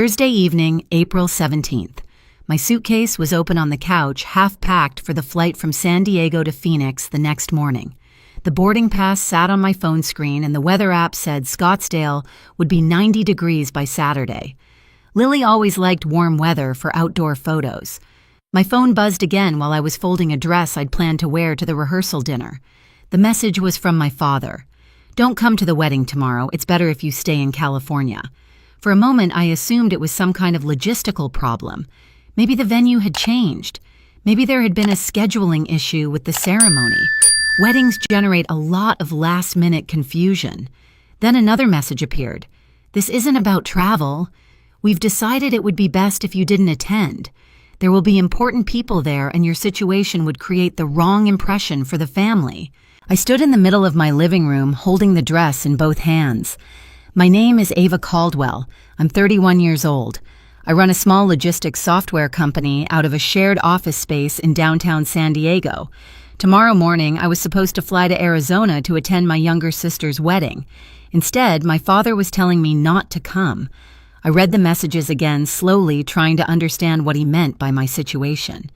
Thursday evening, April 17th. My suitcase was open on the couch, half-packed for the flight from San Diego to Phoenix the next morning. The boarding pass sat on my phone screen and the weather app said Scottsdale would be 90 degrees by Saturday. Lily always liked warm weather for outdoor photos. My phone buzzed again while I was folding a dress I'd planned to wear to the rehearsal dinner. The message was from my father. "Don't come to the wedding tomorrow. It's better if you stay in California." For a moment, I assumed it was some kind of logistical problem. Maybe the venue had changed. Maybe there had been a scheduling issue with the ceremony. Weddings generate a lot of last-minute confusion. Then another message appeared. "This isn't about travel. We've decided it would be best if you didn't attend. There will be important people there and your situation would create the wrong impression for the family." I stood in the middle of my living room holding the dress in both hands. My name is Ava Caldwell. I'm 31 years old. I run a small logistics software company out of a shared office space in downtown San Diego. Tomorrow morning, I was supposed to fly to Arizona to attend my younger sister's wedding. Instead, my father was telling me not to come. I read the messages again, slowly trying to understand what he meant by my situation.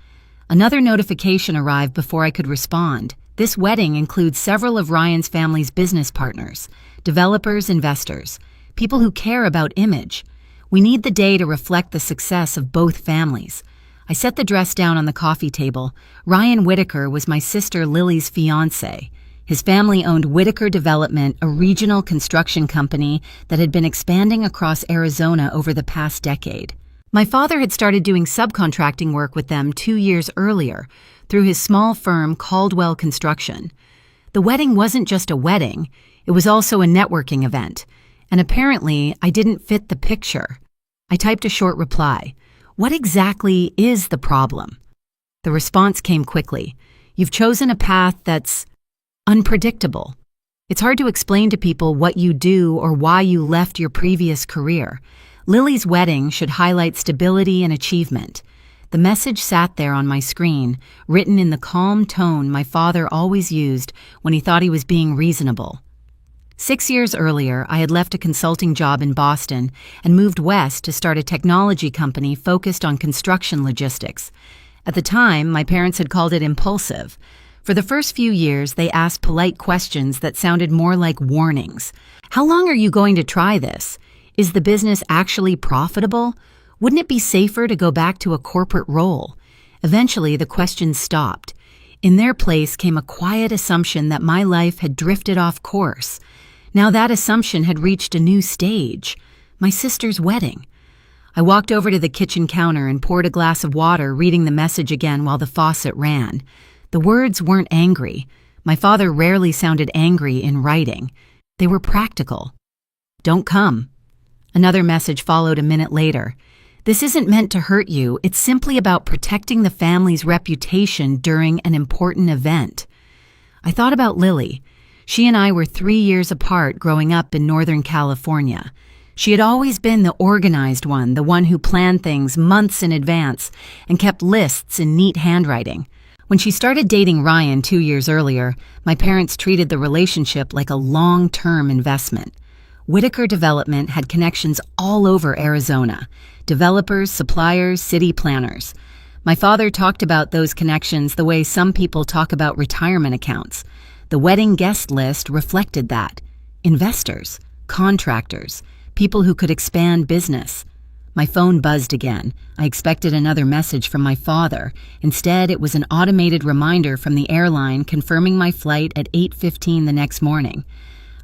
Another notification arrived before I could respond. This wedding includes several of Ryan's family's business partners, developers, investors, people who care about image. We need the day to reflect the success of both families. I set the dress down on the coffee table. Ryan Whitaker was my sister Lily's fiancé. His family owned Whitaker Development, a regional construction company that had been expanding across Arizona over the past decade. My father had started doing subcontracting work with them 2 years earlier through his small firm Caldwell Construction. The wedding wasn't just a wedding, it was also a networking event, and apparently I didn't fit the picture. I typed a short reply. "What exactly is the problem?" The response came quickly. "You've chosen a path that's unpredictable. It's hard to explain to people what you do or why you left your previous career. Lily's wedding should highlight stability and achievement." The message sat there on my screen, written in the calm tone my father always used when he thought he was being reasonable. 6 years earlier, I had left a consulting job in Boston and moved west to start a technology company focused on construction logistics. At the time, my parents had called it impulsive. For the first few years, they asked polite questions that sounded more like warnings. "How long are you going to try this? Is the business actually profitable? Wouldn't it be safer to go back to a corporate role?" Eventually, the questions stopped. In their place came a quiet assumption that my life had drifted off course. Now that assumption had reached a new stage, my sister's wedding. I walked over to the kitchen counter and poured a glass of water, reading the message again while the faucet ran. The words weren't angry. My father rarely sounded angry in writing. They were practical. "Don't come." Another message followed a minute later. "This isn't meant to hurt you. It's simply about protecting the family's reputation during an important event." I thought about Lily. She and I were 3 years apart growing up in Northern California. She had always been the organized one, the one who planned things months in advance and kept lists in neat handwriting. When she started dating Ryan 2 years earlier, my parents treated the relationship like a long-term investment. Whitaker Development had connections all over Arizona. Developers, suppliers, city planners. My father talked about those connections the way some people talk about retirement accounts. The wedding guest list reflected that. Investors, contractors, people who could expand business. My phone buzzed again. I expected another message from my father. Instead, it was an automated reminder from the airline confirming my flight at 8:15 the next morning.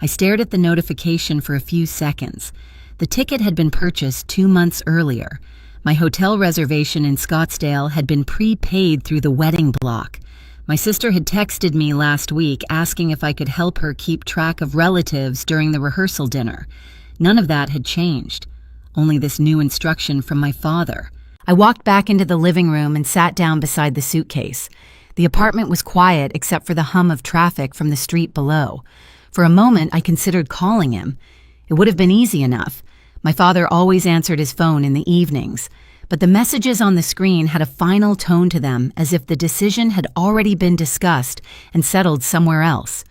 I stared at the notification for a few seconds. The ticket had been purchased 2 months earlier. My hotel reservation in Scottsdale had been prepaid through the wedding block. My sister had texted me last week asking if I could help her keep track of relatives during the rehearsal dinner. None of that had changed. Only this new instruction from my father. I walked back into the living room and sat down beside the suitcase. The apartment was quiet except for the hum of traffic from the street below. For a moment, I considered calling him. It would have been easy enough. My father always answered his phone in the evenings, but the messages on the screen had a final tone to them, as if the decision had already been discussed and settled somewhere else.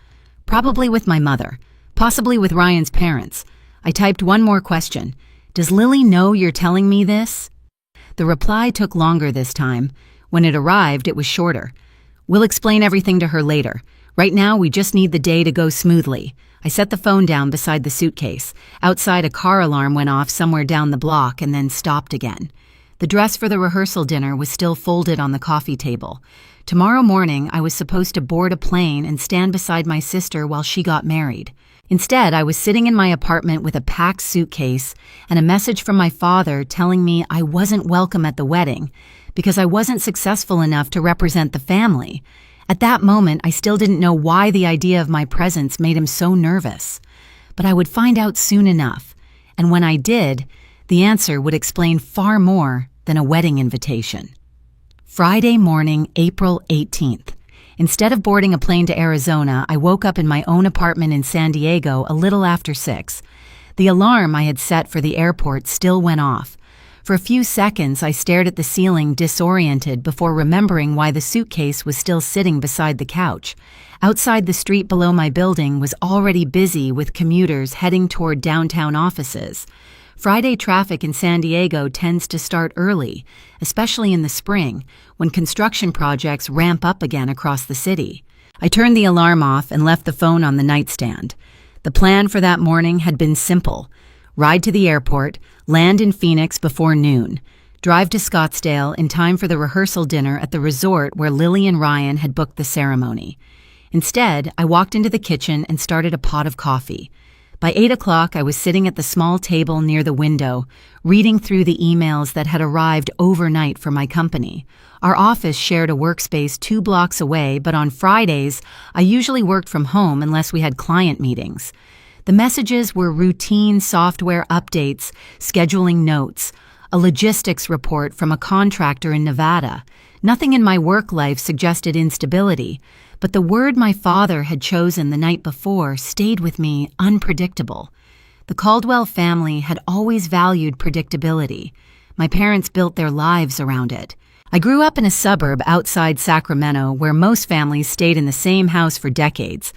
Probably with my mother, possibly with Ryan's parents. I typed one more question. "Does Lily know you're telling me this?" The reply took longer this time. When it arrived, it was shorter. "We'll explain everything to her later. Right now, we just need the day to go smoothly." I set the phone down beside the suitcase. Outside, a car alarm went off somewhere down the block and then stopped again. The dress for the rehearsal dinner was still folded on the coffee table. Tomorrow morning, I was supposed to board a plane and stand beside my sister while she got married. Instead, I was sitting in my apartment with a packed suitcase and a message from my father telling me I wasn't welcome at the wedding because I wasn't successful enough to represent the family. At that moment, I still didn't know why the idea of my presence made him so nervous. But I would find out soon enough, and when I did, the answer would explain far more than a wedding invitation. Friday morning, April 18th. Instead of boarding a plane to Arizona, I woke up in my own apartment in San Diego a little after 6. The alarm I had set for the airport still went off. For a few seconds, I stared at the ceiling, disoriented, before remembering why the suitcase was still sitting beside the couch. Outside, the street below my building was already busy with commuters heading toward downtown offices. Friday traffic in San Diego tends to start early, especially in the spring, when construction projects ramp up again across the city. I turned the alarm off and left the phone on the nightstand. The plan for that morning had been simple: ride to the airport, land in Phoenix before noon, drive to Scottsdale in time for the rehearsal dinner at the resort where Lily and Ryan had booked the ceremony. Instead, I walked into the kitchen and started a pot of coffee. By 8 o'clock, I was sitting at the small table near the window, reading through the emails that had arrived overnight for my company. Our office shared a workspace 2 blocks away, but on Fridays, I usually worked from home unless we had client meetings. The messages were routine software updates, scheduling notes, a logistics report from a contractor in Nevada. Nothing in my work life suggested instability, but the word my father had chosen the night before stayed with me: unpredictable. The Caldwell family had always valued predictability. My parents built their lives around it. I grew up in a suburb outside Sacramento where most families stayed in the same house for decades.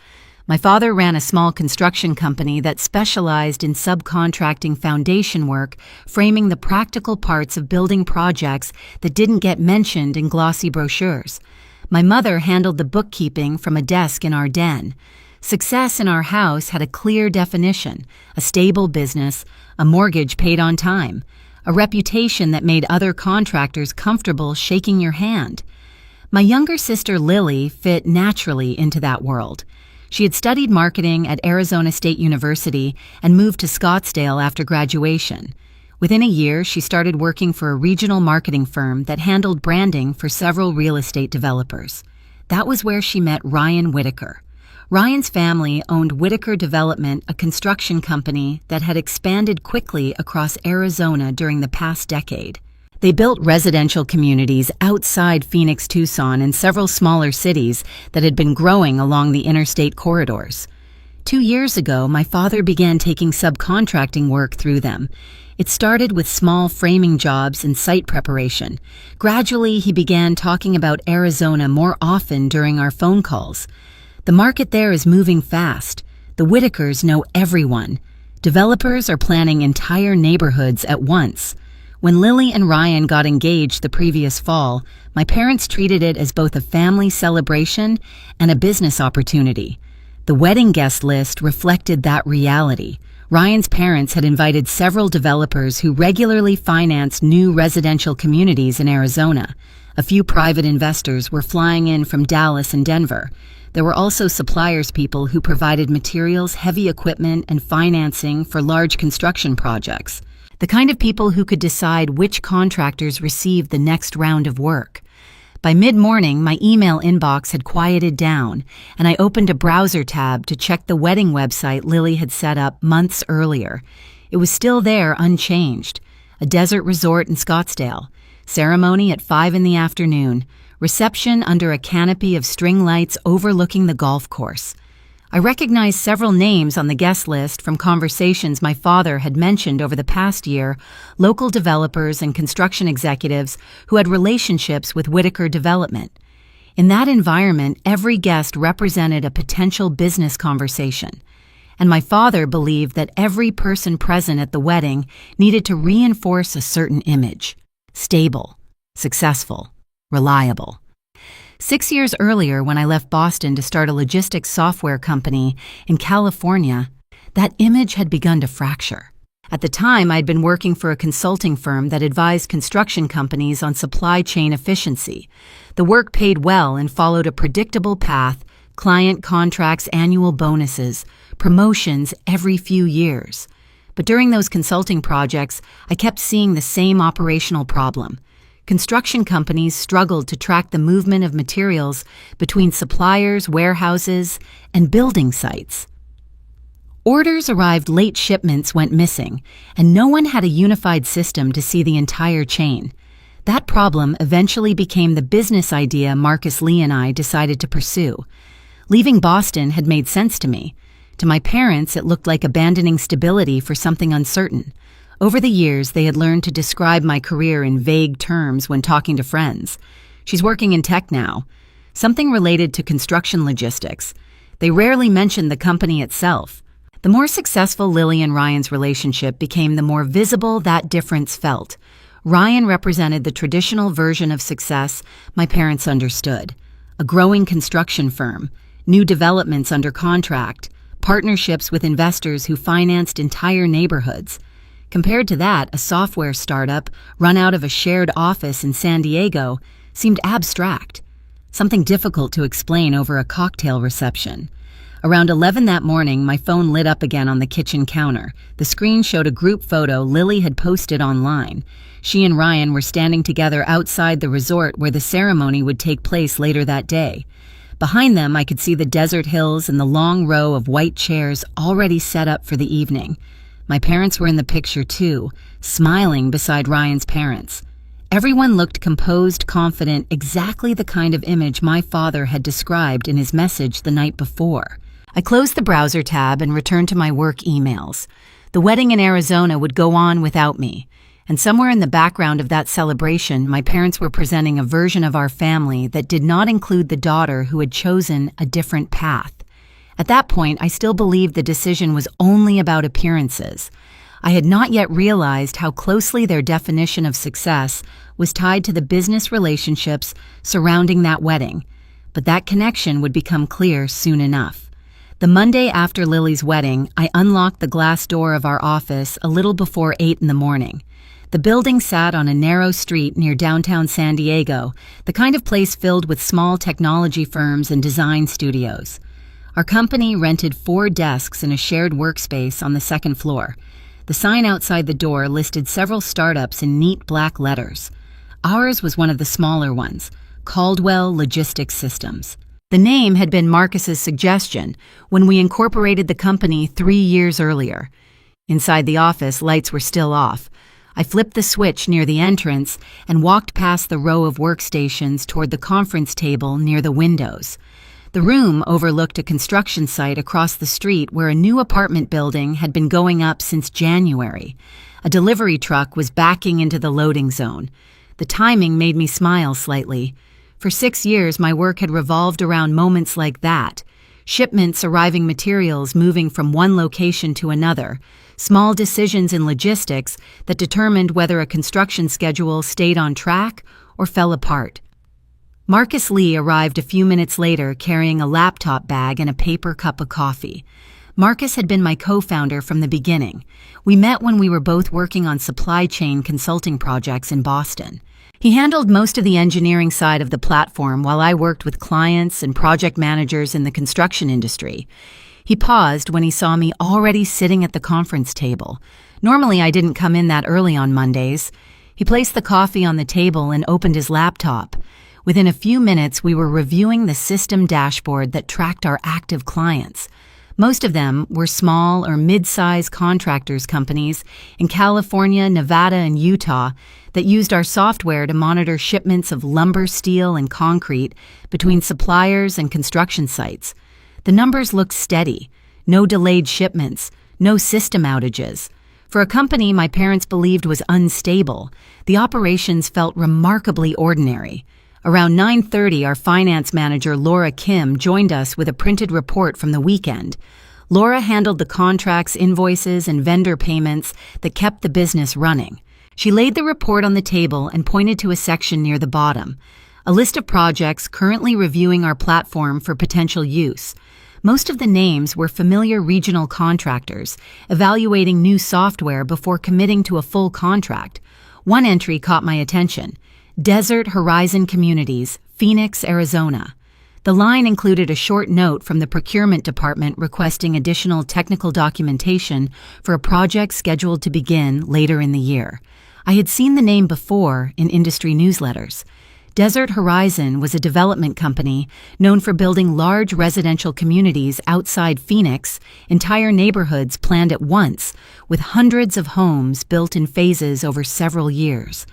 My father ran a small construction company that specialized in subcontracting foundation work, framing the practical parts of building projects that didn't get mentioned in glossy brochures. My mother handled the bookkeeping from a desk in our den. Success in our house had a clear definition: a stable business, a mortgage paid on time, a reputation that made other contractors comfortable shaking your hand. My younger sister Lily fit naturally into that world. She had studied marketing at Arizona State University and moved to Scottsdale after graduation. Within a year, she started working for a regional marketing firm that handled branding for several real estate developers. That was where she met Ryan Whitaker. Ryan's family owned Whitaker Development, a construction company that had expanded quickly across Arizona during the past decade. They built residential communities outside Phoenix, Tucson, and several smaller cities that had been growing along the interstate corridors. 2 years ago, my father began taking subcontracting work through them. It started with small framing jobs and site preparation. Gradually, he began talking about Arizona more often during our phone calls. The market there is moving fast. The Whitakers know everyone. Developers are planning entire neighborhoods at once. When Lily and Ryan got engaged the previous fall, my parents treated it as both a family celebration and a business opportunity. The wedding guest list reflected that reality. Ryan's parents had invited several developers who regularly financed new residential communities in Arizona. A few private investors were flying in from Dallas and Denver. There were also suppliers people who provided materials, heavy equipment, and financing for large construction projects. The kind of people who could decide which contractors received the next round of work. By mid-morning, my email inbox had quieted down, and I opened a browser tab to check the wedding website Lily had set up months earlier. It was still there, unchanged. A desert resort in Scottsdale. Ceremony at 5 in the afternoon. Reception under a canopy of string lights overlooking the golf course. I recognized several names on the guest list from conversations my father had mentioned over the past year, local developers and construction executives who had relationships with Whitaker Development. In that environment, every guest represented a potential business conversation. and my father believed that every person present at the wedding needed to reinforce a certain image: stable, successful, reliable. 6 years earlier, when I left Boston to start a logistics software company in California, that image had begun to fracture. At the time, I'd been working for a consulting firm that advised construction companies on supply chain efficiency. The work paid well and followed a predictable path: client contracts, annual bonuses, promotions every few years. But during those consulting projects, I kept seeing the same operational problem. Construction companies struggled to track the movement of materials between suppliers, warehouses, and building sites. Orders arrived late, shipments went missing, and no one had a unified system to see the entire chain. That problem eventually became the business idea Marcus Lee and I decided to pursue. Leaving Boston had made sense to me. To my parents, it looked like abandoning stability for something uncertain. Over the years, they had learned to describe my career in vague terms when talking to friends. "She's working in tech now," something related to construction logistics. They rarely mentioned the company itself. The more successful Lily and Ryan's relationship became, the more visible that difference felt. Ryan represented the traditional version of success my parents understood: a growing construction firm, new developments under contract, partnerships with investors who financed entire neighborhoods. Compared to that, a software startup run out of a shared office in San Diego seemed abstract, something difficult to explain over a cocktail reception. Around 11 that morning, my phone lit up again on the kitchen counter. The screen showed a group photo Lily had posted online. She and Ryan were standing together outside the resort where the ceremony would take place later that day. Behind them, I could see the desert hills and the long row of white chairs already set up for the evening. My parents were in the picture too, smiling beside Ryan's parents. Everyone looked composed, confident, exactly the kind of image my father had described in his message the night before. I closed the browser tab and returned to my work emails. The wedding in Arizona would go on without me, and somewhere in the background of that celebration, my parents were presenting a version of our family that did not include the daughter who had chosen a different path. At that point, I still believed the decision was only about appearances. I had not yet realized how closely their definition of success was tied to the business relationships surrounding that wedding, but that connection would become clear soon enough. The Monday after Lily's wedding, I unlocked the glass door of our office a little before 8 in the morning. The building sat on a narrow street near downtown San Diego, the kind of place filled with small technology firms and design studios. Our company rented 4 desks in a shared workspace on the second floor. The sign outside the door listed several startups in neat black letters. Ours was one of the smaller ones, Caldwell Logistics Systems. The name had been Marcus's suggestion when we incorporated the company 3 years earlier. Inside the office, lights were still off. I flipped the switch near the entrance and walked past the row of workstations toward the conference table near the windows. The room overlooked a construction site across the street where a new apartment building had been going up since January. A delivery truck was backing into the loading zone. The timing made me smile slightly. For 6 years, my work had revolved around moments like that: shipments arriving, materials moving from one location to another, small decisions in logistics that determined whether a construction schedule stayed on track or fell apart. Marcus Lee arrived a few minutes later carrying a laptop bag and a paper cup of coffee. Marcus had been my co-founder from the beginning. We met when we were both working on supply chain consulting projects in Boston. He handled most of the engineering side of the platform while I worked with clients and project managers in the construction industry. He paused when he saw me already sitting at the conference table. Normally, I didn't come in that early on Mondays. He placed the coffee on the table and opened his laptop. Within a few minutes, we were reviewing the system dashboard that tracked our active clients. Most of them were small or mid-size contractors companies in California, Nevada, and Utah that used our software to monitor shipments of lumber, steel, and concrete between suppliers and construction sites. The numbers looked steady: no delayed shipments, no system outages. For a company my parents believed was unstable, the operations felt remarkably ordinary. Around 9:30, our finance manager, Laura Kim, joined us with a printed report from the weekend. Laura handled the contracts, invoices, and vendor payments that kept the business running. She laid the report on the table and pointed to a section near the bottom, a list of projects currently reviewing our platform for potential use. Most of the names were familiar regional contractors, evaluating new software before committing to a full contract. One entry caught my attention: Desert Horizon Communities, Phoenix, Arizona. The line included a short note from the procurement department requesting additional technical documentation for a project scheduled to begin later in the year. I had seen the name before in industry newsletters. Desert Horizon was a development company known for building large residential communities outside Phoenix, entire neighborhoods planned at once, with hundreds of homes built in phases over several years.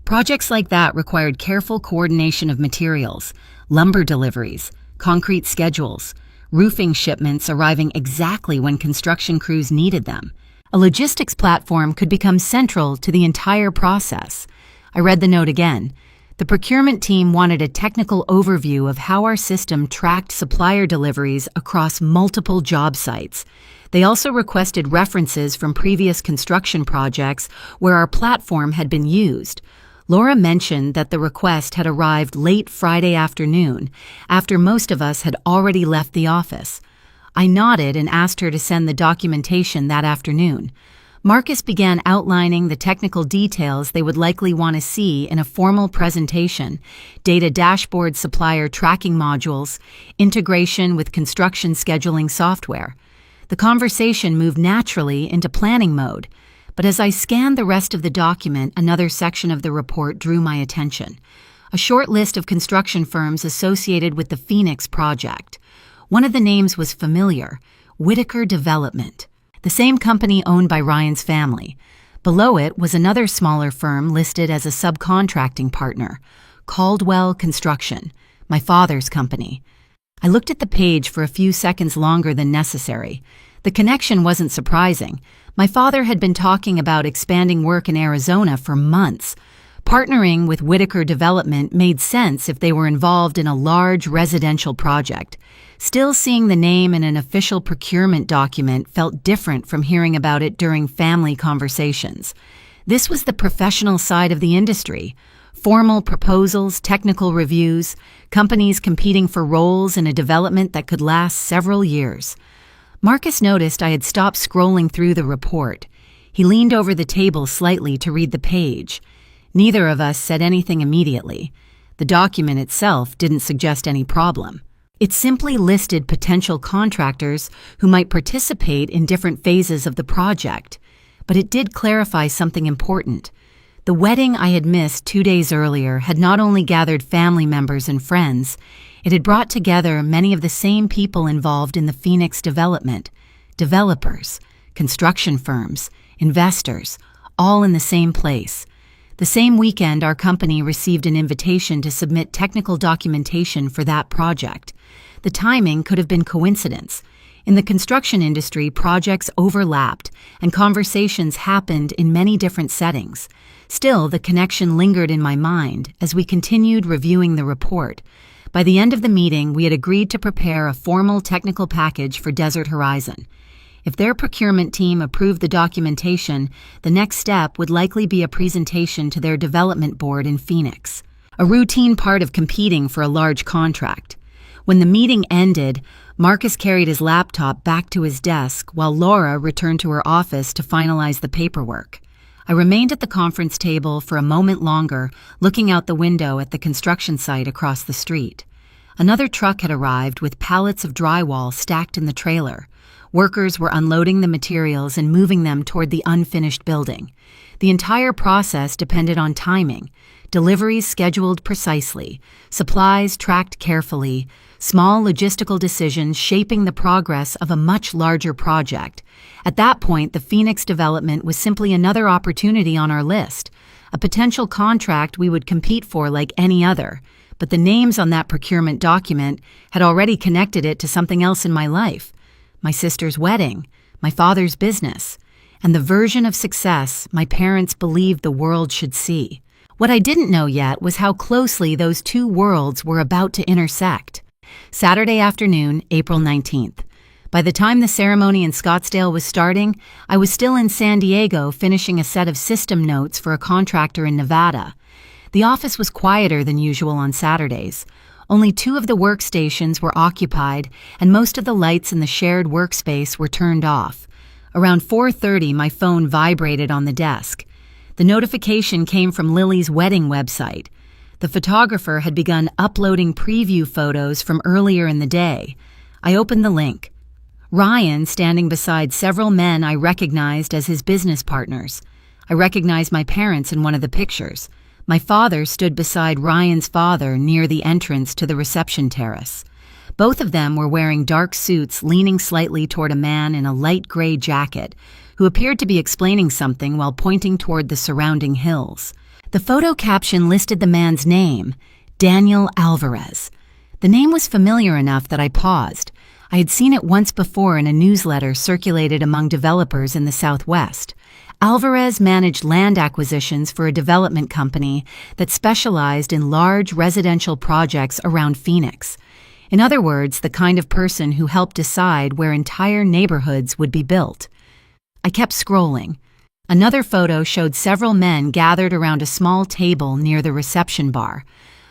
Projects like that required careful coordination of materials, lumber deliveries, concrete schedules, roofing shipments arriving exactly when construction crews needed them. A logistics platform could become central to the entire process. I read the note again. The procurement team wanted a technical overview of how our system tracked supplier deliveries across multiple job sites. They also requested references from previous construction projects where our platform had been used. Laura mentioned that the request had arrived late Friday afternoon, after most of us had already left the office. I nodded and asked her to send the documentation that afternoon. Marcus began outlining the technical details they would likely want to see in a formal presentation: data dashboard, supplier tracking modules, integration with construction scheduling software. The conversation moved naturally into planning mode, but as I scanned the rest of the document, another section of the report drew my attention: a short list of construction firms associated with the Phoenix project. One of the names was familiar: Whitaker Development, the same company owned by Ryan's family. Below it was another smaller firm listed as a subcontracting partner, Caldwell Construction, my father's company. I looked at the page for a few seconds longer than necessary. The connection wasn't surprising. My father had been talking about expanding work in Arizona for months. Partnering with Whitaker Development made sense if they were involved in a large residential project. Still, seeing the name in an official procurement document felt different from hearing about it during family conversations. This was the professional side of the industry: formal proposals, technical reviews, companies competing for roles in a development that could last several years. Marcus noticed I had stopped scrolling through the report. He leaned over the table slightly to read the page. Neither of us said anything immediately. The document itself didn't suggest any problem. It simply listed potential contractors who might participate in different phases of the project. But it did clarify something important. The wedding I had missed 2 days earlier had not only gathered family members and friends, it had brought together many of the same people involved in the Phoenix development: developers, construction firms, investors, all in the same place. The same weekend, our company received an invitation to submit technical documentation for that project. The timing could have been coincidence. In the construction industry, projects overlapped, and conversations happened in many different settings. Still, the connection lingered in my mind as we continued reviewing the report. By the end of the meeting, we had agreed to prepare a formal technical package for Desert Horizon. If their procurement team approved the documentation, the next step would likely be a presentation to their development board in Phoenix, a routine part of competing for a large contract. When the meeting ended, Marcus carried his laptop back to his desk while Laura returned to her office to finalize the paperwork. I remained at the conference table for a moment longer, looking out the window at the construction site across the street. Another truck had arrived with pallets of drywall stacked in the trailer. Workers were unloading the materials and moving them toward the unfinished building. The entire process depended on timing: deliveries scheduled precisely, supplies tracked carefully, small logistical decisions shaping the progress of a much larger project. At that point, the Phoenix development was simply another opportunity on our list, a potential contract we would compete for like any other. But the names on that procurement document had already connected it to something else in my life: my sister's wedding, my father's business, and the version of success my parents believed the world should see. What I didn't know yet was how closely those two worlds were about to intersect. Saturday afternoon, April 19th. By the time the ceremony in Scottsdale was starting, I was still in San Diego finishing a set of system notes for a contractor in Nevada. The office was quieter than usual on Saturdays. Only 2 of the workstations were occupied, and most of the lights in the shared workspace were turned off. Around 4:30, my phone vibrated on the desk. The notification came from Lily's wedding website. The photographer had begun uploading preview photos from earlier in the day. I opened the link. Ryan standing beside several men I recognized as his business partners. I recognized my parents in one of the pictures. My father stood beside Ryan's father near the entrance to the reception terrace. Both of them were wearing dark suits, leaning slightly toward a man in a light gray jacket, who appeared to be explaining something while pointing toward the surrounding hills. The photo caption listed the man's name, Daniel Alvarez. The name was familiar enough that I paused. I had seen it once before in a newsletter circulated among developers in the Southwest. Alvarez managed land acquisitions for a development company that specialized in large residential projects around Phoenix. In other words, the kind of person who helped decide where entire neighborhoods would be built. I kept scrolling. Another photo showed several men gathered around a small table near the reception bar.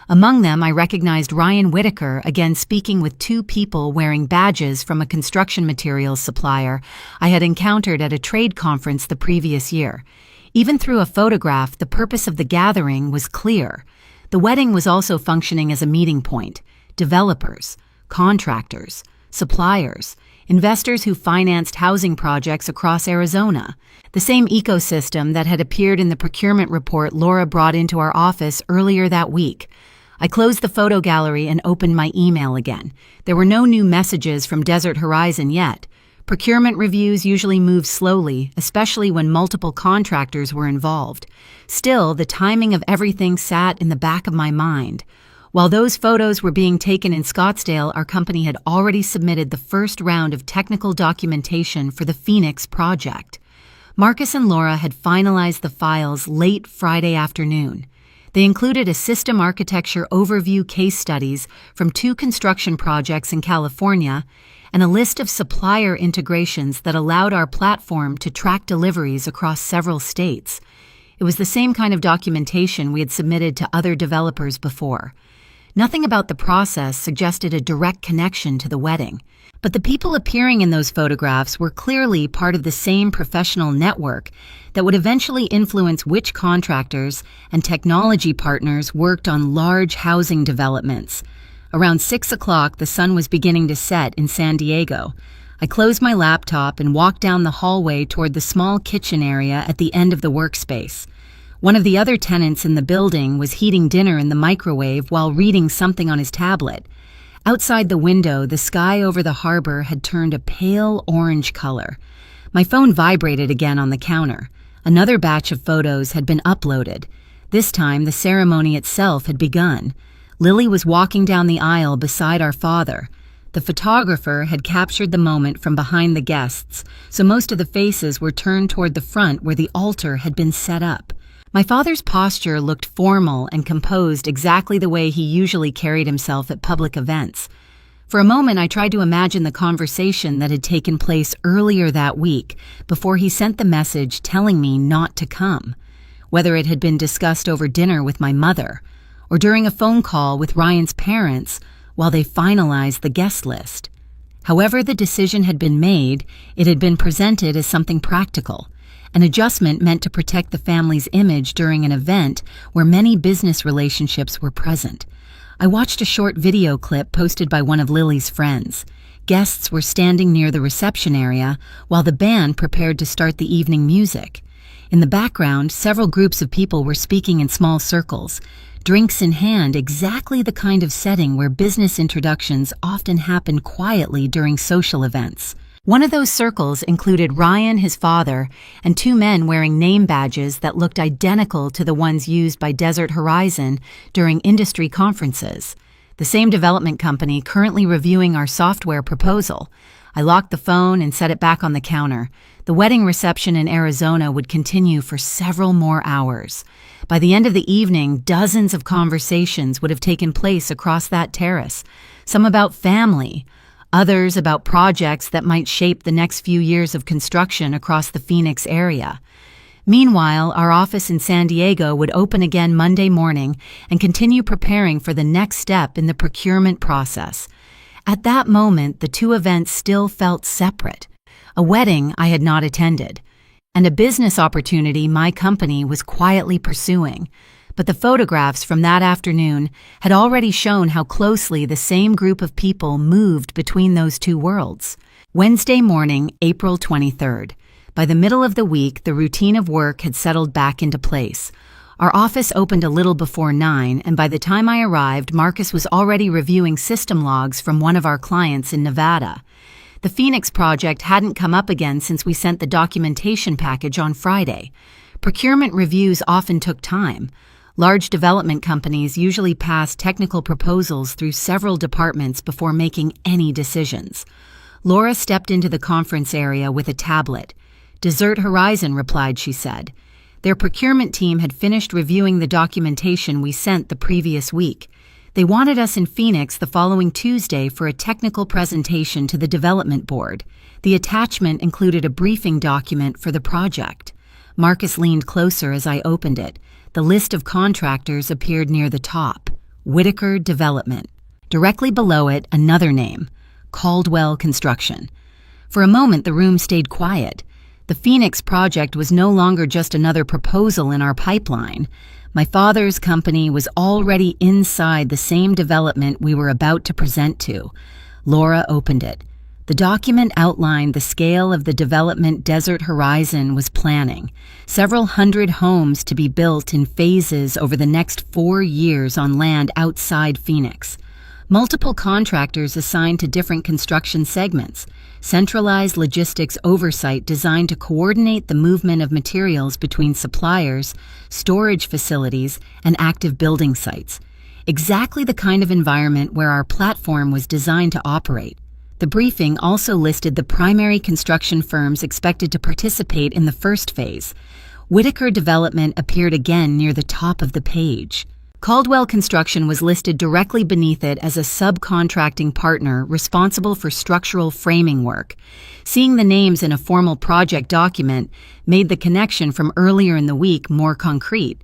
Among them, I recognized Ryan Whitaker, again speaking with 2 people wearing badges from a construction materials supplier I had encountered at a trade conference the previous year. Even through a photograph, the purpose of the gathering was clear. The wedding was also functioning as a meeting point. Developers, contractors, suppliers, investors who financed housing projects across Arizona. The same ecosystem that had appeared in the procurement report Laura brought into our office earlier that week. I closed the photo gallery and opened my email again. There were no new messages from Desert Horizon yet. Procurement reviews usually move slowly, especially when multiple contractors were involved. Still, the timing of everything sat in the back of my mind. While those photos were being taken in Scottsdale, our company had already submitted the first round of technical documentation for the Phoenix project. Marcus and Laura had finalized the files late Friday afternoon. They included a system architecture overview case studies from 2 construction projects in California and a list of supplier integrations that allowed our platform to track deliveries across several states. It was the same kind of documentation we had submitted to other developers before. Nothing about the process suggested a direct connection to the wedding, but the people appearing in those photographs were clearly part of the same professional network that would eventually influence which contractors and technology partners worked on large housing developments. Around 6 o'clock, the sun was beginning to set in San Diego. I closed my laptop and walked down the hallway toward the small kitchen area at the end of the workspace. One of the other tenants in the building was heating dinner in the microwave while reading something on his tablet. Outside the window, the sky over the harbor had turned a pale orange color. My phone vibrated again on the counter. Another batch of photos had been uploaded. This time, the ceremony itself had begun. Lily was walking down the aisle beside our father. The photographer had captured the moment from behind the guests, so most of the faces were turned toward the front where the altar had been set up. My father's posture looked formal and composed, exactly the way he usually carried himself at public events. For a moment, I tried to imagine the conversation that had taken place earlier that week before he sent the message telling me not to come. Whether it had been discussed over dinner with my mother, or during a phone call with Ryan's parents while they finalized the guest list. However the decision had been made, it had been presented as something practical. An adjustment meant to protect the family's image during an event where many business relationships were present. I watched a short video clip posted by one of Lily's friends. Guests were standing near the reception area while the band prepared to start the evening music. In the background, several groups of people were speaking in small circles, drinks in hand, exactly the kind of setting where business introductions often happen quietly during social events. One of those circles included Ryan, his father, and 2 men wearing name badges that looked identical to the ones used by Desert Horizon during industry conferences. The same development company currently reviewing our software proposal. I locked the phone and set it back on the counter. The wedding reception in Arizona would continue for several more hours. By the end of the evening, dozens of conversations would have taken place across that terrace, some about family, others about projects that might shape the next few years of construction across the Phoenix area. Meanwhile, our office in San Diego would open again Monday morning and continue preparing for the next step in the procurement process. At that moment, the two events still felt separate. A wedding I had not attended, and a business opportunity my company was quietly pursuing. But the photographs from that afternoon had already shown how closely the same group of people moved between those two worlds. Wednesday morning, April 23rd. By the middle of the week, the routine of work had settled back into place. Our office opened a little before 9, and by the time I arrived, Marcus was already reviewing system logs from one of our clients in Nevada. The Phoenix project hadn't come up again since we sent the documentation package on Friday. Procurement reviews often took time. Large development companies usually pass technical proposals through several departments before making any decisions. Laura stepped into the conference area with a tablet. Desert Horizon replied, she said. Their procurement team had finished reviewing the documentation we sent the previous week. They wanted us in Phoenix the following Tuesday for a technical presentation to the development board. The attachment included a briefing document for the project. Marcus leaned closer as I opened it. The list of contractors appeared near the top. Whitaker Development. Directly below it, another name. Caldwell Construction. For a moment, the room stayed quiet. The Phoenix project was no longer just another proposal in our pipeline. My father's company was already inside the same development we were about to present to. Laura opened it. The document outlined the scale of the development Desert Horizon was planning. Several hundred homes to be built in phases over the next 4 years on land outside Phoenix. Multiple contractors assigned to different construction segments. Centralized logistics oversight designed to coordinate the movement of materials between suppliers, storage facilities, and active building sites. Exactly the kind of environment where our platform was designed to operate. The briefing also listed the primary construction firms expected to participate in the first phase. Whitaker Development appeared again near the top of the page. Caldwell Construction was listed directly beneath it as a subcontracting partner responsible for structural framing work. Seeing the names in a formal project document made the connection from earlier in the week more concrete.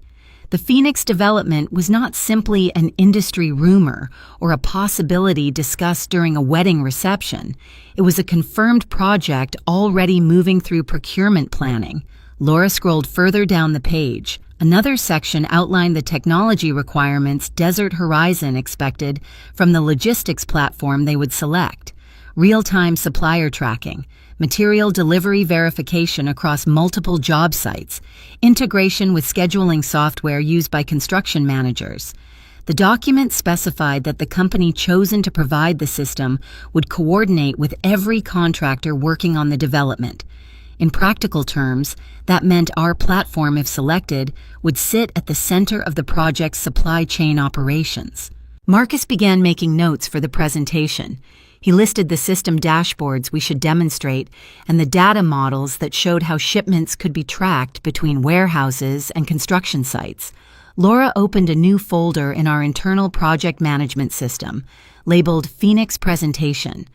The Phoenix development was not simply an industry rumor or a possibility discussed during a wedding reception. It was a confirmed project already moving through procurement planning. Laura scrolled further down the page. Another section outlined the technology requirements Desert Horizon expected from the logistics platform they would select. Real-time supplier tracking, material delivery verification across multiple job sites, integration with scheduling software used by construction managers. The document specified that the company chosen to provide the system would coordinate with every contractor working on the development. In practical terms, that meant our platform, if selected, would sit at the center of the project's supply chain operations. Marcus began making notes for the presentation. He listed the system dashboards we should demonstrate and the data models that showed how shipments could be tracked between warehouses and construction sites. Laura opened a new folder in our internal project management system, labeled Phoenix Presentation.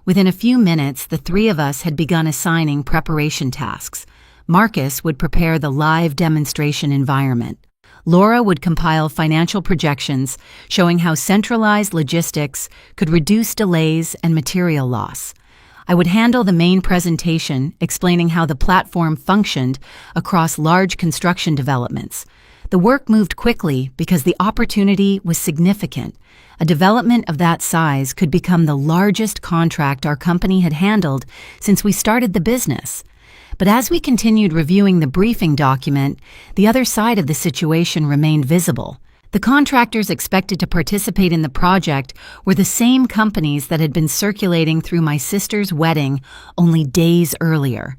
Within a few minutes, the three of us had begun assigning preparation tasks. Marcus would prepare the live demonstration environment. Laura would compile financial projections showing how centralized logistics could reduce delays and material loss. I would handle the main presentation, explaining how the platform functioned across large construction developments. The work moved quickly because the opportunity was significant. A development of that size could become the largest contract our company had handled since we started the business. But as we continued reviewing the briefing document, the other side of the situation remained visible. The contractors expected to participate in the project were the same companies that had been circulating through my sister's wedding only days earlier.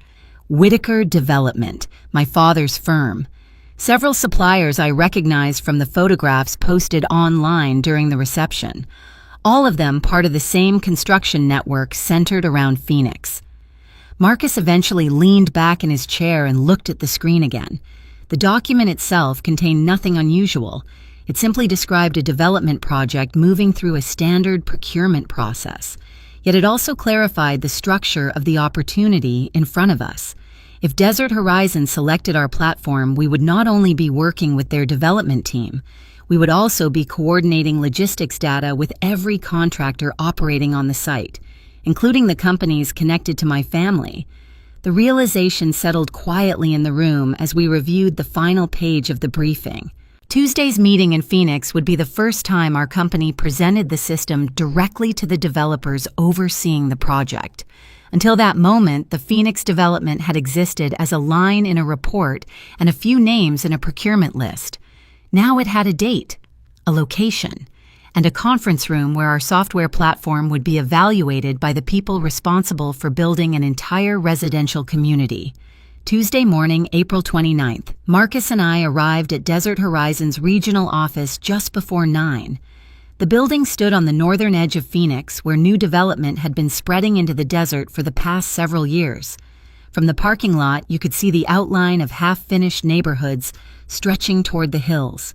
Whitaker Development, my father's firm. Several suppliers I recognized from the photographs posted online during the reception. All of them part of the same construction network centered around Phoenix. Marcus eventually leaned back in his chair and looked at the screen again. The document itself contained nothing unusual. It simply described a development project moving through a standard procurement process. Yet it also clarified the structure of the opportunity in front of us. If Desert Horizon selected our platform, we would not only be working with their development team, we would also be coordinating logistics data with every contractor operating on the site, including the companies connected to my family. The realization settled quietly in the room as we reviewed the final page of the briefing. Tuesday's meeting in Phoenix would be the first time our company presented the system directly to the developers overseeing the project. Until that moment, the Phoenix development had existed as a line in a report and a few names in a procurement list. Now it had a date, a location, and a conference room where our software platform would be evaluated by the people responsible for building an entire residential community. Tuesday morning, April 29th, Marcus and I arrived at Desert Horizon's regional office just before 9. The building stood on the northern edge of Phoenix, where new development had been spreading into the desert for the past several years. From the parking lot, you could see the outline of half-finished neighborhoods stretching toward the hills.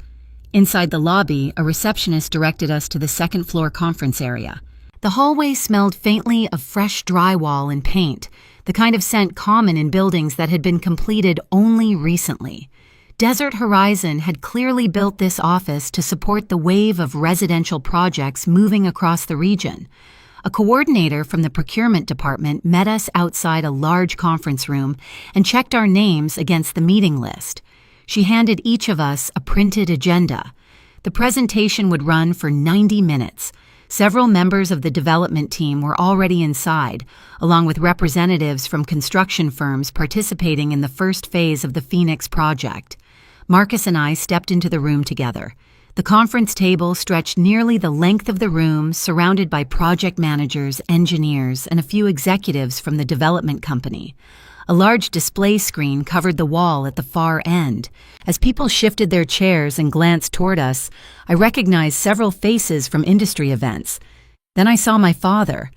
Inside the lobby, a receptionist directed us to the second-floor conference area. The hallway smelled faintly of fresh drywall and paint, the kind of scent common in buildings that had been completed only recently. Desert Horizon had clearly built this office to support the wave of residential projects moving across the region. A coordinator from the procurement department met us outside a large conference room and checked our names against the meeting list. She handed each of us a printed agenda. The presentation would run for 90 minutes. Several members of the development team were already inside, along with representatives from construction firms participating in the first phase of the Phoenix project. Marcus and I stepped into the room together. The conference table stretched nearly the length of the room, surrounded by project managers, engineers, and a few executives from the development company. A large display screen covered the wall at the far end. As people shifted their chairs and glanced toward us, I recognized several faces from industry events. Then I saw my father.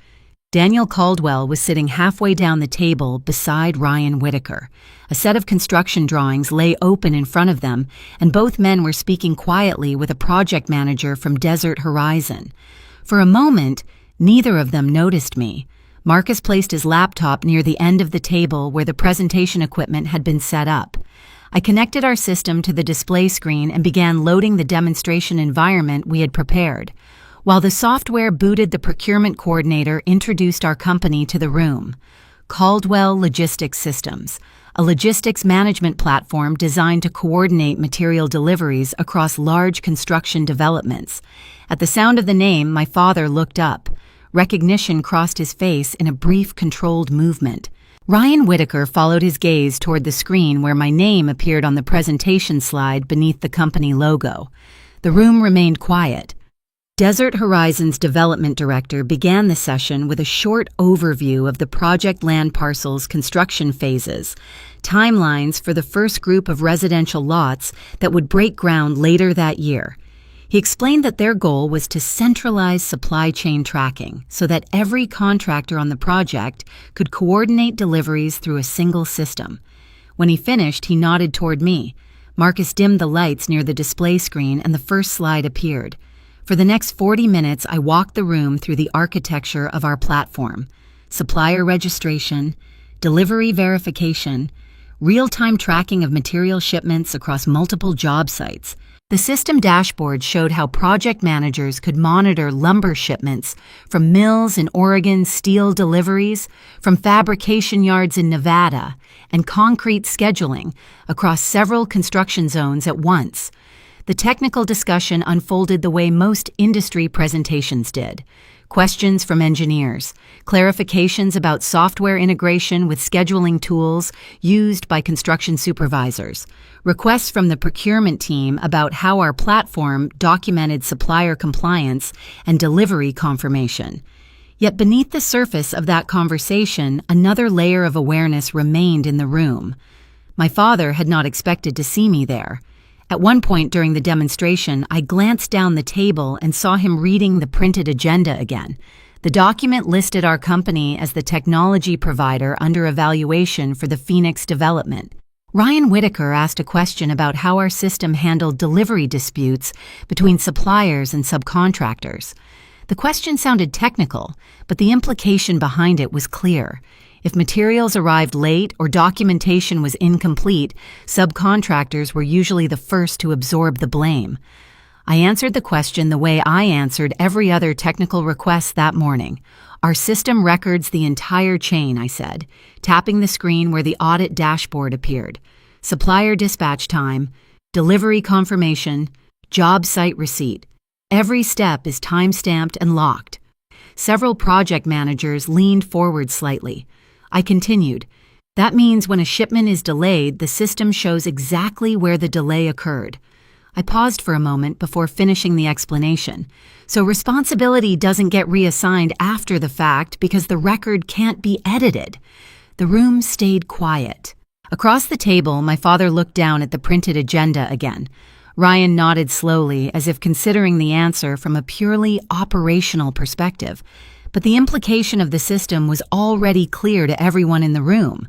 Daniel Caldwell was sitting halfway down the table beside Ryan Whitaker. A set of construction drawings lay open in front of them, and both men were speaking quietly with a project manager from Desert Horizon. For a moment, neither of them noticed me. Marcus placed his laptop near the end of the table where the presentation equipment had been set up. I connected our system to the display screen and began loading the demonstration environment we had prepared. While the software booted, the procurement coordinator introduced our company to the room. Caldwell Logistics Systems, a logistics management platform designed to coordinate material deliveries across large construction developments. At the sound of the name, my father looked up. Recognition crossed his face in a brief, controlled movement. Ryan Whitaker followed his gaze toward the screen where my name appeared on the presentation slide beneath the company logo. The room remained quiet. Desert Horizon's development director began the session with a short overview of the project land parcel's construction phases, timelines for the first group of residential lots that would break ground later that year. He explained that their goal was to centralize supply chain tracking so that every contractor on the project could coordinate deliveries through a single system. When he finished, he nodded toward me. Marcus dimmed the lights near the display screen and the first slide appeared. For the next 40 minutes, I walked the room through the architecture of our platform: supplier registration, delivery verification, real-time tracking of material shipments across multiple job sites. The system dashboard showed how project managers could monitor lumber shipments from mills in Oregon, steel deliveries from fabrication yards in Nevada, and concrete scheduling across several construction zones at once. The technical discussion unfolded the way most industry presentations did. Questions from engineers, clarifications about software integration with scheduling tools used by construction supervisors, requests from the procurement team about how our platform documented supplier compliance and delivery confirmation. Yet beneath the surface of that conversation, another layer of awareness remained in the room. My father had not expected to see me there. At one point during the demonstration, I glanced down the table and saw him reading the printed agenda again. The document listed our company as the technology provider under evaluation for the Phoenix development. Ryan Whitaker asked a question about how our system handled delivery disputes between suppliers and subcontractors. The question sounded technical, but the implication behind it was clear. If materials arrived late or documentation was incomplete, subcontractors were usually the first to absorb the blame. I answered the question the way I answered every other technical request that morning. Our system records the entire chain, I said, tapping the screen where the audit dashboard appeared. Supplier dispatch time, delivery confirmation, job site receipt. Every step is time-stamped and locked. Several project managers leaned forward slightly. I continued. That means when a shipment is delayed, the system shows exactly where the delay occurred. I paused for a moment before finishing the explanation. So responsibility doesn't get reassigned after the fact because the record can't be edited. The room stayed quiet. Across the table, my father looked down at the printed agenda again. Ryan nodded slowly, as if considering the answer from a purely operational perspective. But the implication of the system was already clear to everyone in the room.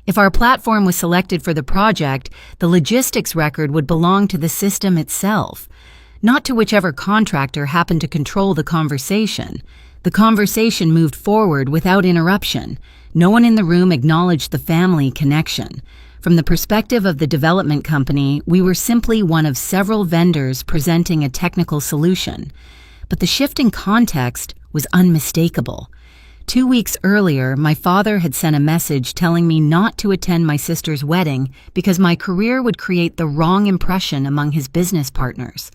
If our platform was selected for the project, the logistics record would belong to the system itself, not to whichever contractor happened to control the conversation. The conversation moved forward without interruption. No one in the room acknowledged the family connection. From the perspective of the development company, we were simply one of several vendors presenting a technical solution. But the shift in context was unmistakable. 2 weeks earlier, my father had sent a message telling me not to attend my sister's wedding because my career would create the wrong impression among his business partners.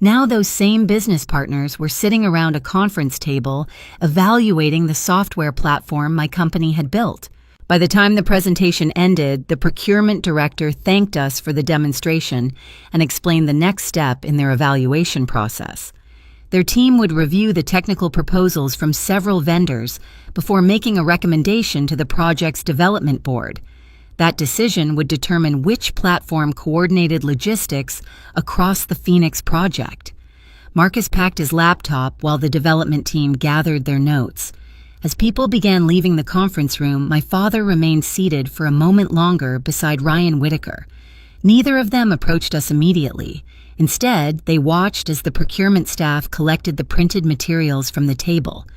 Now those same business partners were sitting around a conference table evaluating the software platform my company had built. By the time the presentation ended, the procurement director thanked us for the demonstration and explained the next step in their evaluation process. Their team would review the technical proposals from several vendors before making a recommendation to the project's development board. That decision would determine which platform coordinated logistics across the Phoenix project. Marcus packed his laptop while the development team gathered their notes. As people began leaving the conference room, my father remained seated for a moment longer beside Ryan Whitaker. Neither of them approached us immediately. Instead, they watched as the procurement staff collected the printed materials from the table.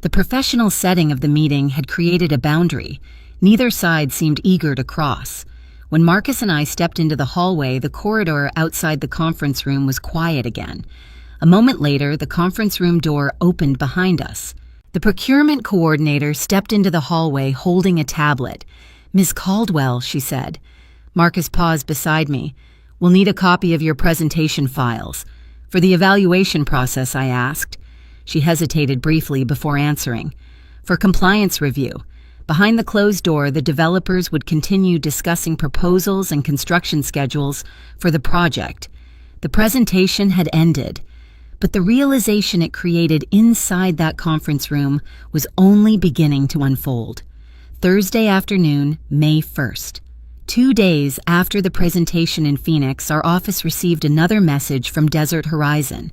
The professional setting of the meeting had created a boundary. Neither side seemed eager to cross. When Marcus and I stepped into the hallway, the corridor outside the conference room was quiet again. A moment later, the conference room door opened behind us. The procurement coordinator stepped into the hallway holding a tablet. "Ms. Caldwell," she said. Marcus paused beside me. "We'll need a copy of your presentation files." "For the evaluation process," I asked. She hesitated briefly before answering. "For compliance review." Behind the closed door, the developers would continue discussing proposals and construction schedules for the project. The presentation had ended, but the realization it created inside that conference room was only beginning to unfold. Thursday afternoon, May 1st. 2 days after the presentation in Phoenix, our office received another message from Desert Horizon.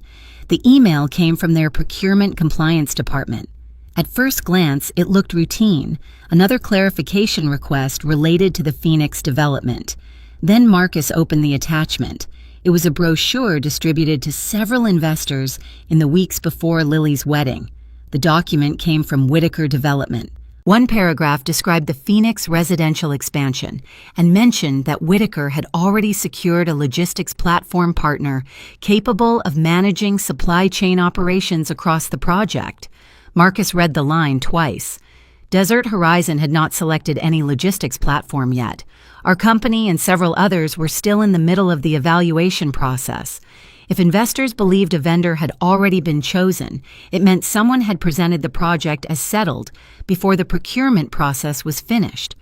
The email came from their procurement compliance department. At first glance, it looked routine, another clarification request related to the Phoenix development. Then Marcus opened the attachment. It was a brochure distributed to several investors in the weeks before Lily's wedding. The document came from Whitaker Development. One paragraph described the Phoenix residential expansion and mentioned that Whitaker had already secured a logistics platform partner capable of managing supply chain operations across the project. Marcus read the line twice. Desert Horizon had not selected any logistics platform yet. Our company and several others were still in the middle of the evaluation process. If investors believed a vendor had already been chosen, it meant someone had presented the project as settled before the procurement process was finished.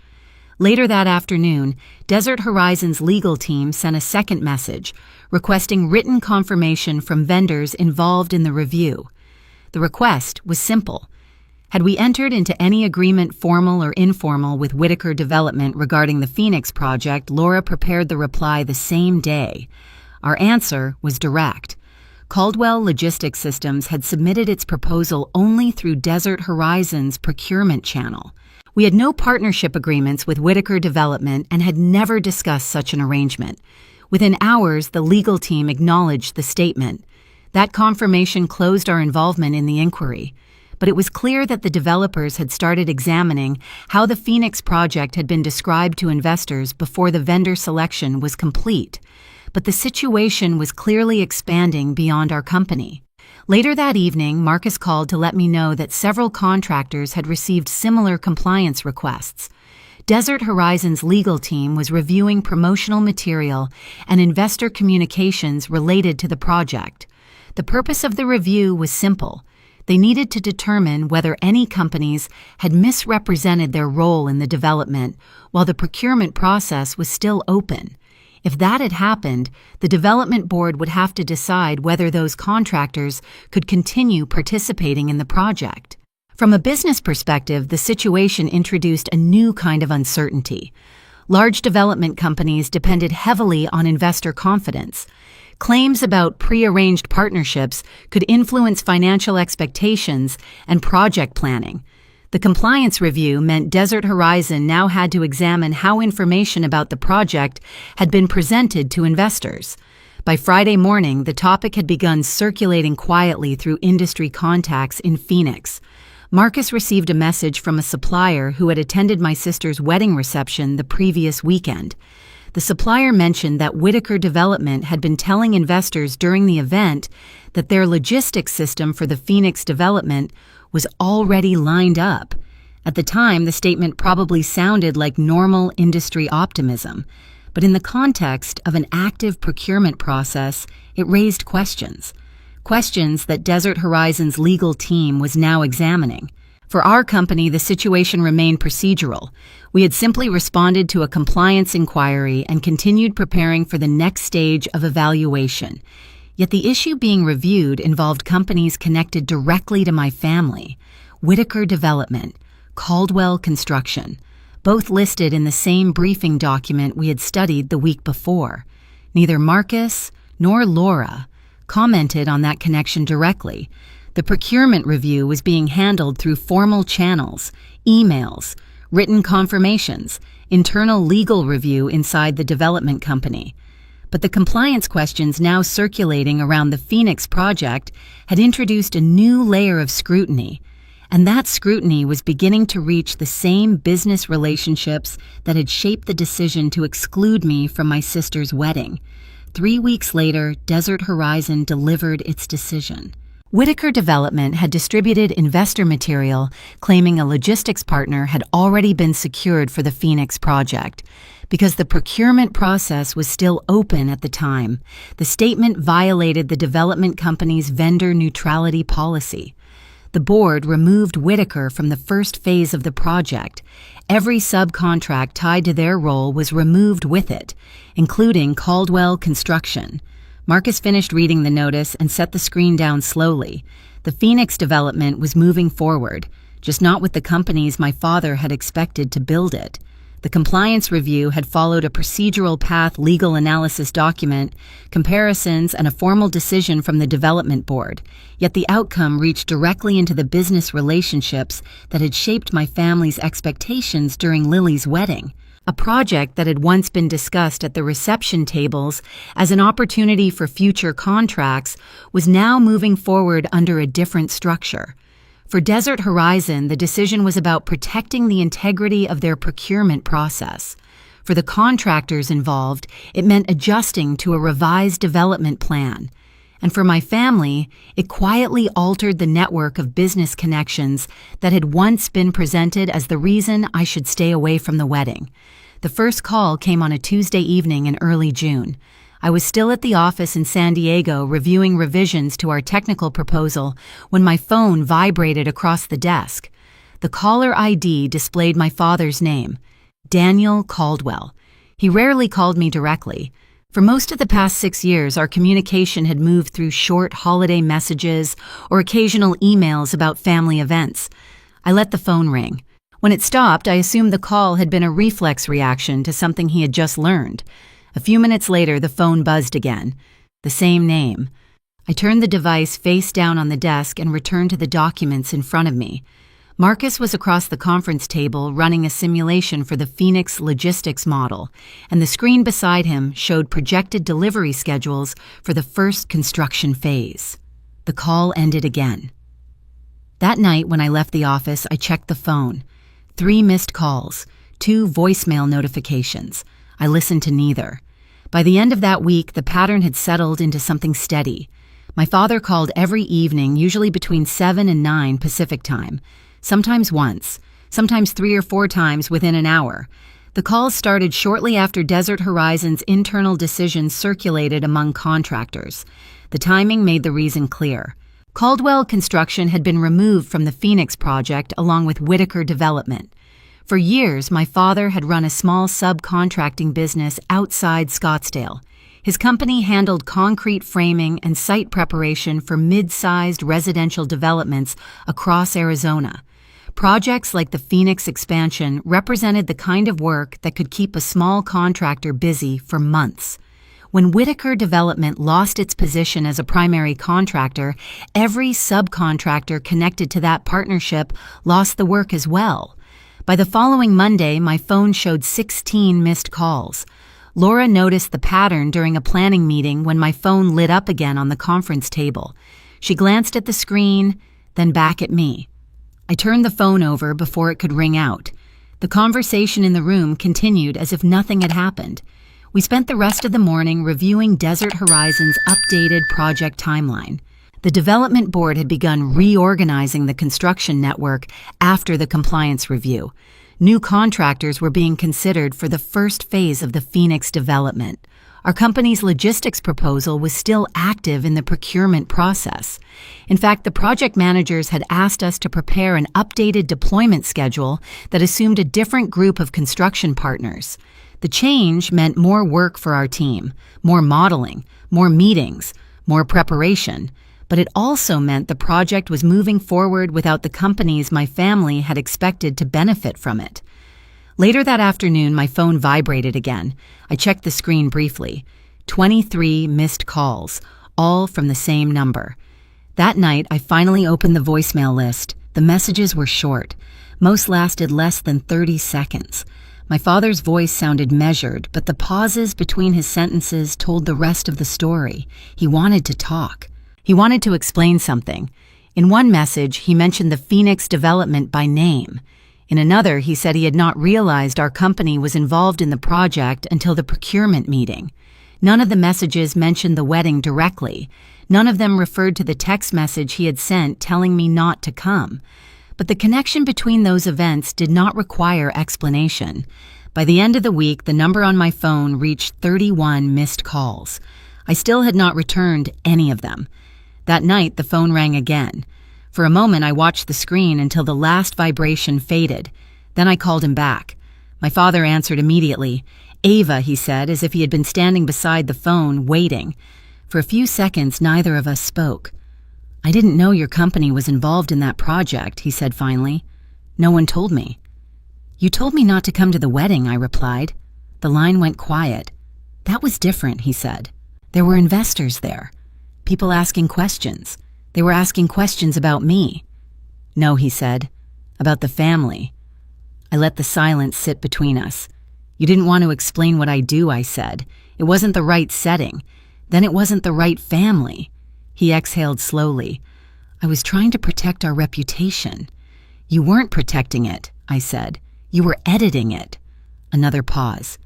Later that afternoon, Desert Horizon's legal team sent a second message requesting written confirmation from vendors involved in the review. The request was simple. Had we entered into any agreement, formal or informal, with Whitaker Development regarding the Phoenix project, Laura prepared the reply the same day. Our answer was direct. Caldwell Logistics Systems had submitted its proposal only through Desert Horizon's procurement channel. We had no partnership agreements with Whitaker Development and had never discussed such an arrangement. Within hours, the legal team acknowledged the statement. That confirmation closed our involvement in the inquiry, but it was clear that the developers had started examining how the Phoenix project had been described to investors before the vendor selection was complete. But the situation was clearly expanding beyond our company. Later that evening, Marcus called to let me know that several contractors had received similar compliance requests. Desert Horizon's legal team was reviewing promotional material and investor communications related to the project. The purpose of the review was simple. They needed to determine whether any companies had misrepresented their role in the development while the procurement process was still open. If that had happened, the development board would have to decide whether those contractors could continue participating in the project. From a business perspective, the situation introduced a new kind of uncertainty. Large development companies depended heavily on investor confidence. Claims about prearranged partnerships could influence financial expectations and project planning. The compliance review meant Desert Horizon now had to examine how information about the project had been presented to investors. By Friday morning, the topic had begun circulating quietly through industry contacts in Phoenix. Marcus received a message from a supplier who had attended my sister's wedding reception the previous weekend. The supplier mentioned that Whitaker Development had been telling investors during the event that their logistics system for the Phoenix development was already lined up. At the time, the statement probably sounded like normal industry optimism, but in the context of an active procurement process, it raised questions. Questions that Desert Horizon's legal team was now examining. For our company, the situation remained procedural. We had simply responded to a compliance inquiry and continued preparing for the next stage of evaluation. Yet the issue being reviewed involved companies connected directly to my family: Whitaker Development, Caldwell Construction, both listed in the same briefing document we had studied the week before. Neither Marcus nor Laura commented on that connection directly. The procurement review was being handled through formal channels, emails, written confirmations, internal legal review inside the development company. But the compliance questions now circulating around the Phoenix project had introduced a new layer of scrutiny, and that scrutiny was beginning to reach the same business relationships that had shaped the decision to exclude me from my sister's wedding. 3 weeks later, Desert Horizon delivered its decision. Whitaker Development had distributed investor material claiming a logistics partner had already been secured for the Phoenix project. Because the procurement process was still open at the time, the statement violated the development company's vendor neutrality policy. The board removed Whitaker from the first phase of the project. Every subcontract tied to their role was removed with it, including Caldwell Construction. Marcus finished reading the notice and set the screen down slowly. The Phoenix development was moving forward, just not with the companies my father had expected to build it. The compliance review had followed a procedural path legal analysis document, comparisons, and a formal decision from the development board, yet the outcome reached directly into the business relationships that had shaped my family's expectations during Lily's wedding. A project that had once been discussed at the reception tables as an opportunity for future contracts was now moving forward under a different structure. For Desert Horizon, the decision was about protecting the integrity of their procurement process. For the contractors involved, it meant adjusting to a revised development plan. And for my family, it quietly altered the network of business connections that had once been presented as the reason I should stay away from the wedding. The first call came on a Tuesday evening in early June. I was still at the office in San Diego reviewing revisions to our technical proposal when my phone vibrated across the desk. The caller ID displayed my father's name, Daniel Caldwell. He rarely called me directly. For most of the past 6 years, our communication had moved through short holiday messages or occasional emails about family events. I let the phone ring. When it stopped, I assumed the call had been a reflex reaction to something he had just learned. A few minutes later, the phone buzzed again. The same name. I turned the device face down on the desk and returned to the documents in front of me. Marcus was across the conference table running a simulation for the Phoenix logistics model, and the screen beside him showed projected delivery schedules for the first construction phase. The call ended again. That night, when I left the office, I checked the phone. 3 missed calls, 2 voicemail notifications. I listened to neither. By the end of that week, the pattern had settled into something steady. My father called every evening, usually between 7 and 9 Pacific time, sometimes once, sometimes 3 or 4 times within an hour. The calls started shortly after Desert Horizon's internal decisions circulated among contractors. The timing made the reason clear. Caldwell Construction had been removed from the Phoenix project along with Whitaker Development. For years, my father had run a small subcontracting business outside Scottsdale. His company handled concrete framing and site preparation for mid-sized residential developments across Arizona. Projects like the Phoenix expansion represented the kind of work that could keep a small contractor busy for months. When Whitaker Development lost its position as a primary contractor, every subcontractor connected to that partnership lost the work as well. By the following Monday, my phone showed 16 missed calls. Laura noticed the pattern during a planning meeting when my phone lit up again on the conference table. She glanced at the screen, then back at me. I turned the phone over before it could ring out. The conversation in the room continued as if nothing had happened. We spent the rest of the morning reviewing Desert Horizon's updated project timeline. The development board had begun reorganizing the construction network after the compliance review. New contractors were being considered for the first phase of the Phoenix development. Our company's logistics proposal was still active in the procurement process. In fact, the project managers had asked us to prepare an updated deployment schedule that assumed a different group of construction partners. The change meant more work for our team, more modeling, more meetings, more preparation, but it also meant the project was moving forward without the companies my family had expected to benefit from it. Later that afternoon, my phone vibrated again. I checked the screen briefly. 23 missed calls, all from the same number. That night, I finally opened the voicemail list. The messages were short. Most lasted less than 30 seconds. My father's voice sounded measured, but the pauses between his sentences told the rest of the story. He wanted to talk. He wanted to explain something. In one message, he mentioned the Phoenix development by name. In another, he said he had not realized our company was involved in the project until the procurement meeting. None of the messages mentioned the wedding directly. None of them referred to the text message he had sent telling me not to come. But the connection between those events did not require explanation. By the end of the week, the number on my phone reached 31 missed calls. I still had not returned any of them. That night, the phone rang again. For a moment, I watched the screen until the last vibration faded. Then I called him back. My father answered immediately. "Ava," he said, as if he had been standing beside the phone, waiting. For a few seconds, neither of us spoke. "I didn't know your company was involved in that project," he said finally. "No one told me." "You told me not to come to the wedding," I replied. The line went quiet. "That was different," he said. "There were investors there. People asking questions. They were asking questions about me." "No," he said. "About the family." I let the silence sit between us. "You didn't want to explain what I do," I said. "It wasn't the right setting. Then it wasn't the right family." He exhaled slowly. "I was trying to protect our reputation." "You weren't protecting it," I said. "You were editing it." Another pause.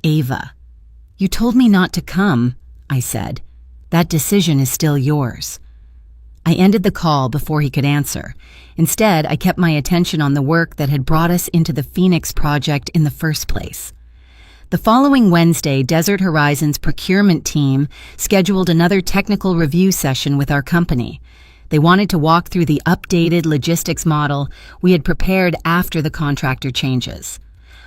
"Ava." "You told me not to come," I said. "That decision is still yours." I ended the call before he could answer. Instead, I kept my attention on the work that had brought us into the Phoenix project in the first place. The following Wednesday, Desert Horizon's procurement team scheduled another technical review session with our company. They wanted to walk through the updated logistics model we had prepared after the contractor changes.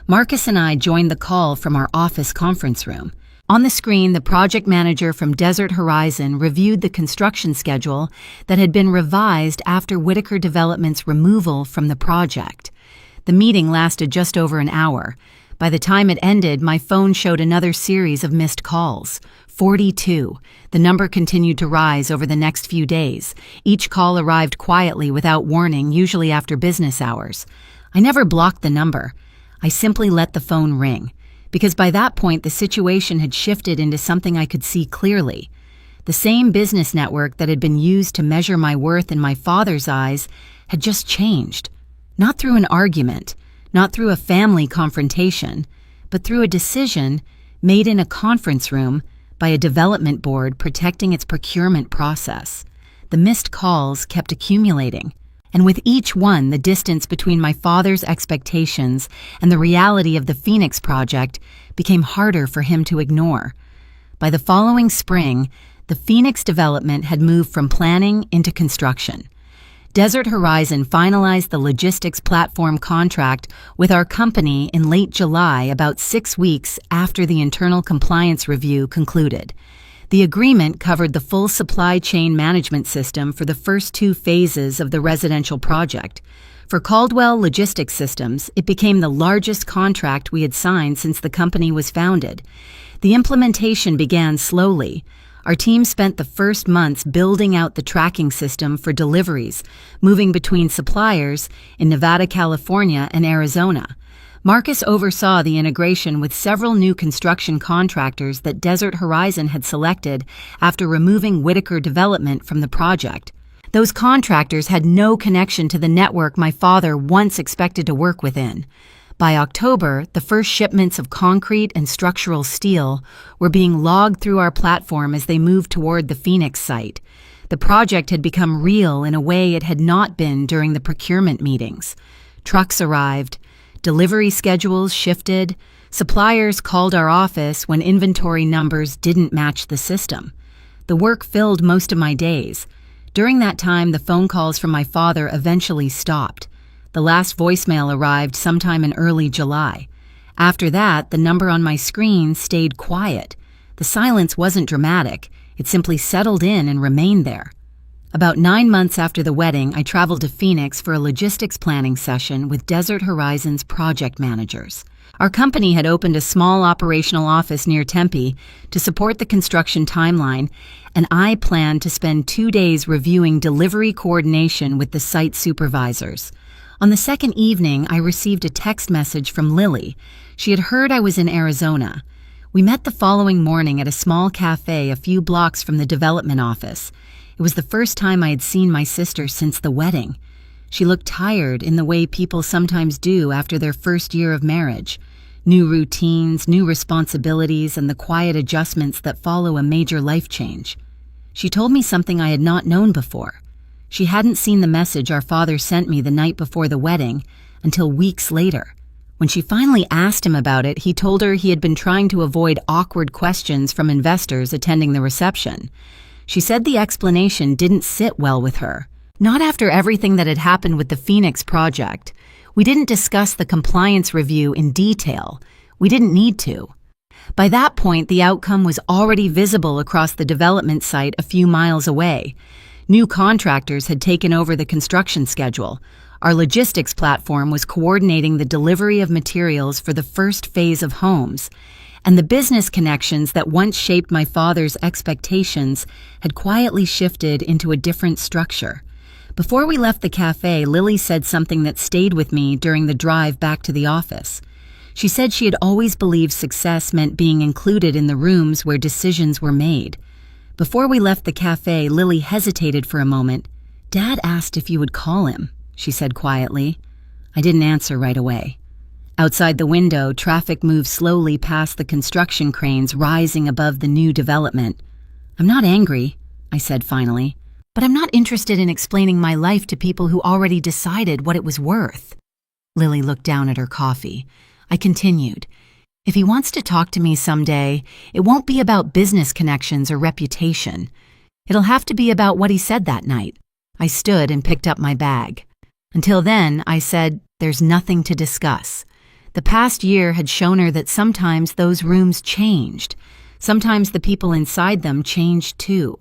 Marcus and I joined the call from our office conference room. On the screen, the project manager from Desert Horizon reviewed the construction schedule that had been revised after Whitaker Development's removal from the project. The meeting lasted just over an hour. By the time it ended, my phone showed another series of missed calls. 42. The number continued to rise over the next few days. Each call arrived quietly without warning, usually after business hours. I never blocked the number. I simply let the phone ring, because by that point the situation had shifted into something I could see clearly. The same business network that had been used to measure my worth in my father's eyes had just changed. Not through an argument, not through a family confrontation, but through a decision made in a conference room by a development board protecting its procurement process. The missed calls kept accumulating, and with each one, the distance between my father's expectations and the reality of the Phoenix project became harder for him to ignore. By the following spring, the Phoenix development had moved from planning into construction. Desert Horizon finalized the logistics platform contract with our company in late July, about 6 weeks after the internal compliance review concluded. The agreement covered the full supply chain management system for the first 2 phases of the residential project. For Caldwell Logistics Systems, it became the largest contract we had signed since the company was founded. The implementation began slowly. Our team spent the first months building out the tracking system for deliveries, moving between suppliers in Nevada, California, and Arizona. Marcus oversaw the integration with several new construction contractors that Desert Horizon had selected after removing Whitaker Development from the project. Those contractors had no connection to the network my father once expected to work within. By October, the first shipments of concrete and structural steel were being logged through our platform as they moved toward the Phoenix site. The project had become real in a way it had not been during the procurement meetings. Trucks arrived, delivery schedules shifted, suppliers called our office when inventory numbers didn't match the system. The work filled most of my days. During that time, the phone calls from my father eventually stopped. The last voicemail arrived sometime in early July. After that, the number on my screen stayed quiet. The silence wasn't dramatic. It simply settled in and remained there. About 9 months after the wedding, I traveled to Phoenix for a logistics planning session with Desert Horizon's project managers. Our company had opened a small operational office near Tempe to support the construction timeline, and I planned to spend 2 days reviewing delivery coordination with the site supervisors. On the second evening, I received a text message from Lily. She had heard I was in Arizona. We met the following morning at a small cafe a few blocks from the development office. It was the first time I had seen my sister since the wedding. She looked tired in the way people sometimes do after their first year of marriage. New routines, new responsibilities, and the quiet adjustments that follow a major life change. She told me something I had not known before. She hadn't seen the message our father sent me the night before the wedding until weeks later. When she finally asked him about it, he told her he had been trying to avoid awkward questions from investors attending the reception. She said the explanation didn't sit well with her. Not after everything that had happened with the Phoenix project. We didn't discuss the compliance review in detail. We didn't need to. By that point, the outcome was already visible across the development site a few miles away. New contractors had taken over the construction schedule. Our logistics platform was coordinating the delivery of materials for the first phase of homes, and the business connections that once shaped my father's expectations had quietly shifted into a different structure. Before we left the cafe, Lily said something that stayed with me during the drive back to the office. She said she had always believed success meant being included in the rooms where decisions were made. Before we left the cafe, Lily hesitated for a moment. "Dad asked if you would call him," she said quietly. I didn't answer right away. Outside the window, traffic moved slowly past the construction cranes rising above the new development. "I'm not angry," I said finally, "but I'm not interested in explaining my life to people who already decided what it was worth." Lily looked down at her coffee. I continued. "If he wants to talk to me someday, it won't be about business connections or reputation. It'll have to be about what he said that night." I stood and picked up my bag. Until then, I said, there's nothing to discuss. The past year had shown her that sometimes those rooms changed. Sometimes the people inside them changed too.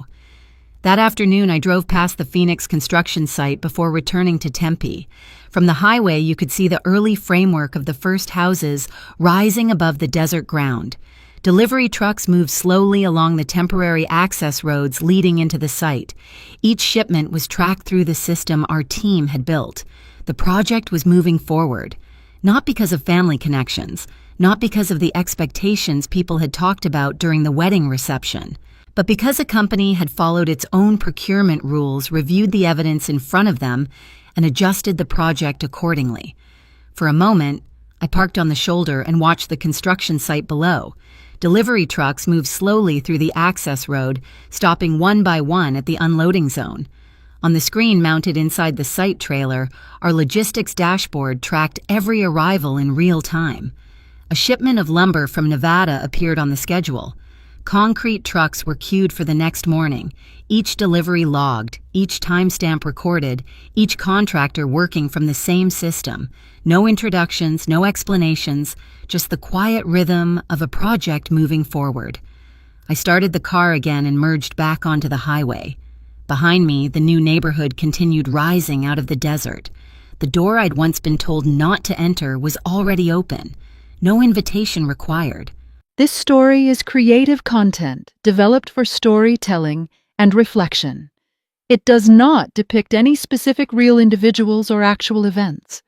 That afternoon, I drove past the Phoenix construction site before returning to Tempe. From the highway, you could see the early framework of the first houses rising above the desert ground. Delivery trucks moved slowly along the temporary access roads leading into the site. Each shipment was tracked through the system our team had built. The project was moving forward, not because of family connections, not because of the expectations people had talked about during the wedding reception, But because a company had followed its own procurement rules, reviewed the evidence in front of them, and adjusted the project accordingly. For a moment, I parked on the shoulder and watched the construction site below. Delivery trucks moved slowly through the access road, stopping one by one at the unloading zone. On the screen mounted inside the site trailer, our logistics dashboard tracked every arrival in real time. A shipment of lumber from Nevada appeared on the schedule. Concrete trucks were queued for the next morning, each delivery logged, each timestamp recorded, each contractor working from the same system. No introductions, no explanations, just the quiet rhythm of a project moving forward. I started the car again and merged back onto the highway. Behind me, the new neighborhood continued rising out of the desert. The door I'd once been told not to enter was already open. No invitation required. This story is creative content developed for storytelling and reflection. It does not depict any specific real individuals or actual events.